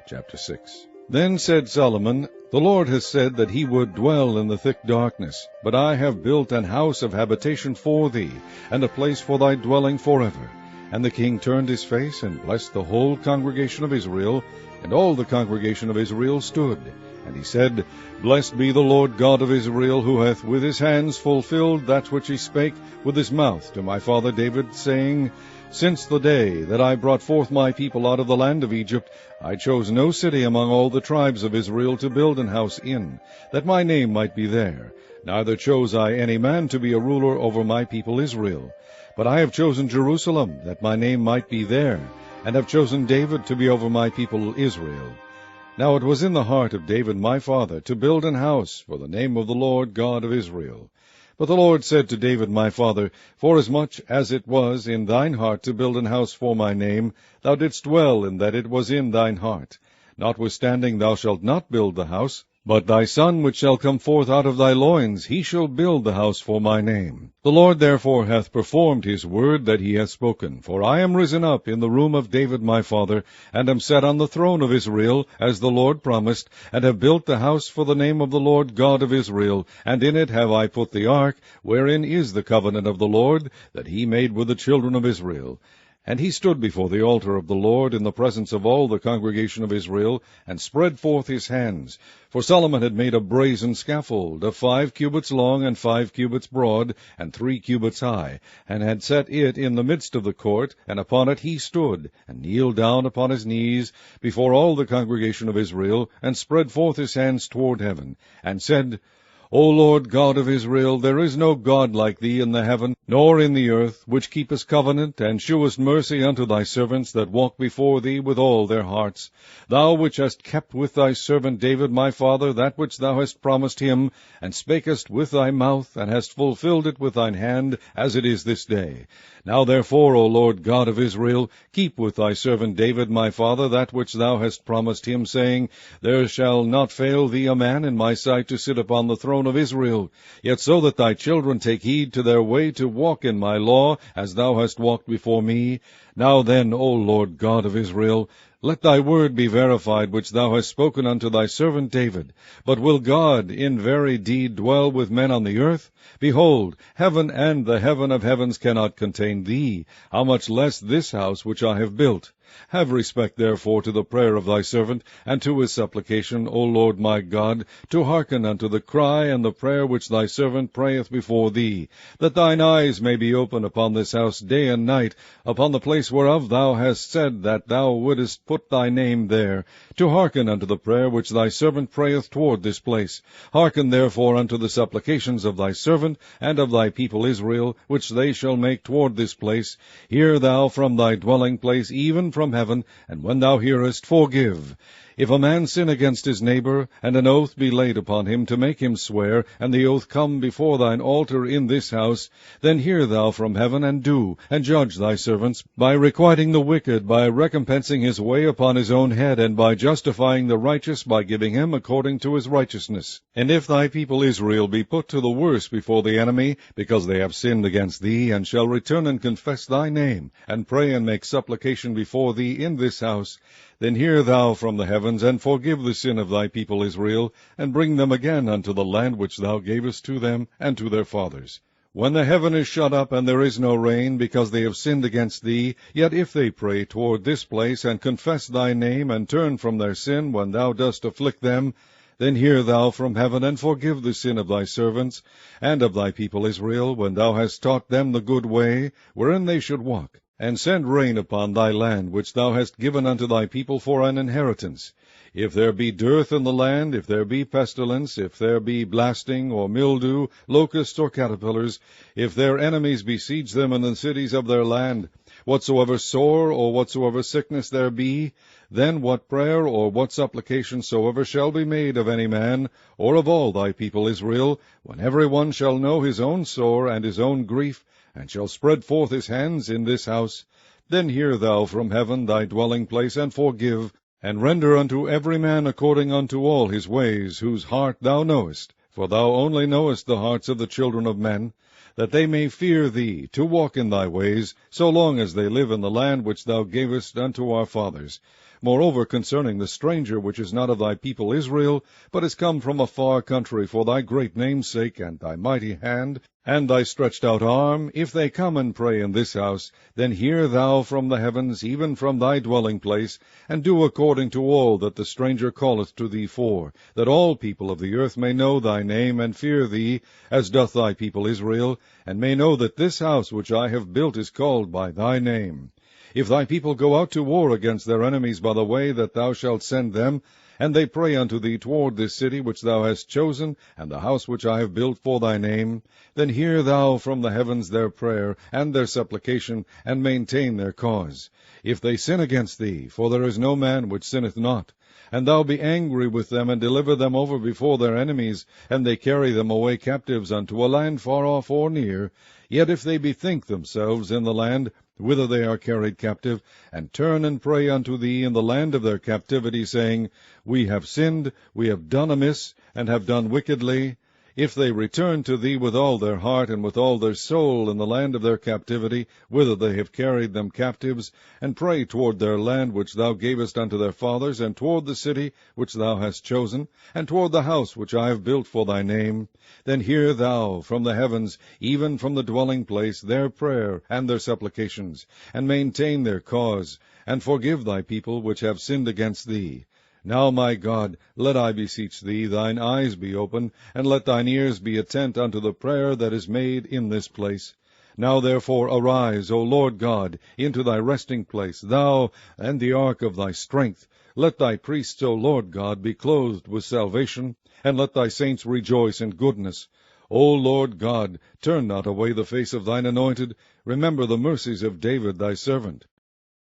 Chapter 6. Then said Solomon, The Lord has said that he would dwell in the thick darkness, but I have built an house of habitation for thee, and a place for thy dwelling forever. And the king turned his face, and blessed the whole congregation of Israel, and all the congregation of Israel stood. And he said, Blessed be the Lord God of Israel, who hath with his hands fulfilled that which he spake with his mouth to my father David, saying, Since the day that I brought forth my people out of the land of Egypt, I chose no city among all the tribes of Israel to build an house in, that my name might be there. Neither chose I any man to be a ruler over my people Israel. But I have chosen Jerusalem, that my name might be there, and have chosen David to be over my people Israel. Now it was in the heart of David my father to build an house for the name of the Lord God of Israel. But the Lord said to David my father, Forasmuch as it was in thine heart to build an house for my name, thou didst well in that it was in thine heart. Notwithstanding thou shalt not build the house, but thy son which shall come forth out of thy loins, he shall build the house for my name. The Lord therefore hath performed his word that he hath spoken. For I am risen up in the room of David my father, and am set on the throne of Israel, as the Lord promised, and have built the house for the name of the Lord God of Israel, and in it have I put the ark, wherein is the covenant of the Lord, that he made with the children of Israel. And he stood before the altar of the Lord in the presence of all the congregation of Israel, and spread forth his hands. For Solomon had made a brazen scaffold, of 5 cubits long and 5 cubits broad, and 3 cubits high, and had set it in the midst of the court, and upon it he stood, and kneeled down upon his knees before all the congregation of Israel, and spread forth his hands toward heaven, and said, O Lord God of Israel, there is no God like thee in the heaven, nor in the earth, which keepest covenant, and shewest mercy unto thy servants that walk before thee with all their hearts. Thou which hast kept with thy servant David my father that which thou hast promised him, and spakest with thy mouth, and hast fulfilled it with thine hand, as it is this day. Now therefore, O Lord God of Israel, keep with thy servant David my father that which thou hast promised him, saying, There shall not fail thee a man in my sight to sit upon the throne of Israel. Yet so that thy children take heed to their way to walk in my law, as thou hast walked before me. Now then, O Lord God of Israel, let thy word be verified which thou hast spoken unto thy servant David. But will God in very deed dwell with men on the earth? Behold, heaven and the heaven of heavens cannot contain thee, how much less this house which I have built? Have respect therefore to the prayer of thy servant, and to his supplication, O Lord my God, to hearken unto the cry and the prayer which thy servant prayeth before thee, that thine eyes may be open upon this house day and night, upon the place whereof thou hast said that thou wouldest put thy name there, to hearken unto the prayer which thy servant prayeth toward this place. Hearken therefore unto the supplications of thy servant and of thy people Israel, which they shall make toward this place. Hear thou from thy dwelling place, even from heaven, and when thou hearest, forgive. If a man sin against his neighbor, and an oath be laid upon him to make him swear, and the oath come before thine altar in this house, then hear thou from heaven, and do, and judge thy servants, by requiting the wicked, by recompensing his way upon his own head, and by justifying the righteous, by giving him according to his righteousness. And if thy people Israel be put to the worse before the enemy, because they have sinned against thee, and shall return and confess thy name, and pray and make supplication before thee in this house, then hear thou from the heavens, and forgive the sin of thy people Israel, and bring them again unto the land which thou gavest to them and to their fathers. When the heaven is shut up, and there is no rain, because they have sinned against thee, yet if they pray toward this place, and confess thy name, and turn from their sin when thou dost afflict them, then hear thou from heaven, and forgive the sin of thy servants, and of thy people Israel, when thou hast taught them the good way, wherein they should walk. And send rain upon thy land, which thou hast given unto thy people for an inheritance. If there be dearth in the land, if there be pestilence, if there be blasting, or mildew, locusts, or caterpillars, if their enemies besiege them in the cities of their land, whatsoever sore or whatsoever sickness there be, then what prayer or what supplication soever shall be made of any man, or of all thy people Israel, when every one shall know his own sore and his own grief, and shall spread forth his hands in this house, then hear thou from heaven thy dwelling place, and forgive, and render unto every man according unto all his ways, whose heart thou knowest, for thou only knowest the hearts of the children of men. that they may fear thee, to walk in thy ways, so long as they live in the land which thou gavest unto our fathers. Moreover, concerning the stranger which is not of thy people Israel, but is come from a far country for thy great name's sake, and thy mighty hand, and thy stretched out arm, if they come and pray in this house, then hear thou from the heavens, even from thy dwelling place, and do according to all that the stranger calleth to thee for, that all people of the earth may know thy name, and fear thee, as doth thy people Israel, and may know that this house which I have built is called by thy name. If thy people go out to war against their enemies by the way that thou shalt send them, and they pray unto thee toward this city which thou hast chosen, and the house which I have built for thy name, then hear thou from the heavens their prayer and their supplication, and maintain their cause. If they sin against thee, for there is no man which sinneth not, and thou be angry with them, and deliver them over before their enemies, and they carry them away captives unto a land far off or near, yet if they bethink themselves in the land whither they are carried captive, and turn and pray unto thee in the land of their captivity, saying, We have sinned, we have done amiss, and have done wickedly, if they return to thee with all their heart and with all their soul in the land of their captivity, whither they have carried them captives, and pray toward their land which thou gavest unto their fathers, and toward the city which thou hast chosen, and toward the house which I have built for thy name, then hear thou from the heavens, even from the dwelling place, their prayer and their supplications, and maintain their cause, and forgive thy people which have sinned against thee. Now, my God, let I beseech thee, thine eyes be open, and let thine ears be attent unto the prayer that is made in this place. Now therefore arise, O Lord God, into thy resting place, thou and the ark of thy strength. Let thy priests, O Lord God, be clothed with salvation, and let thy saints rejoice in goodness. O Lord God, turn not away the face of thine anointed. Remember the mercies of David thy servant,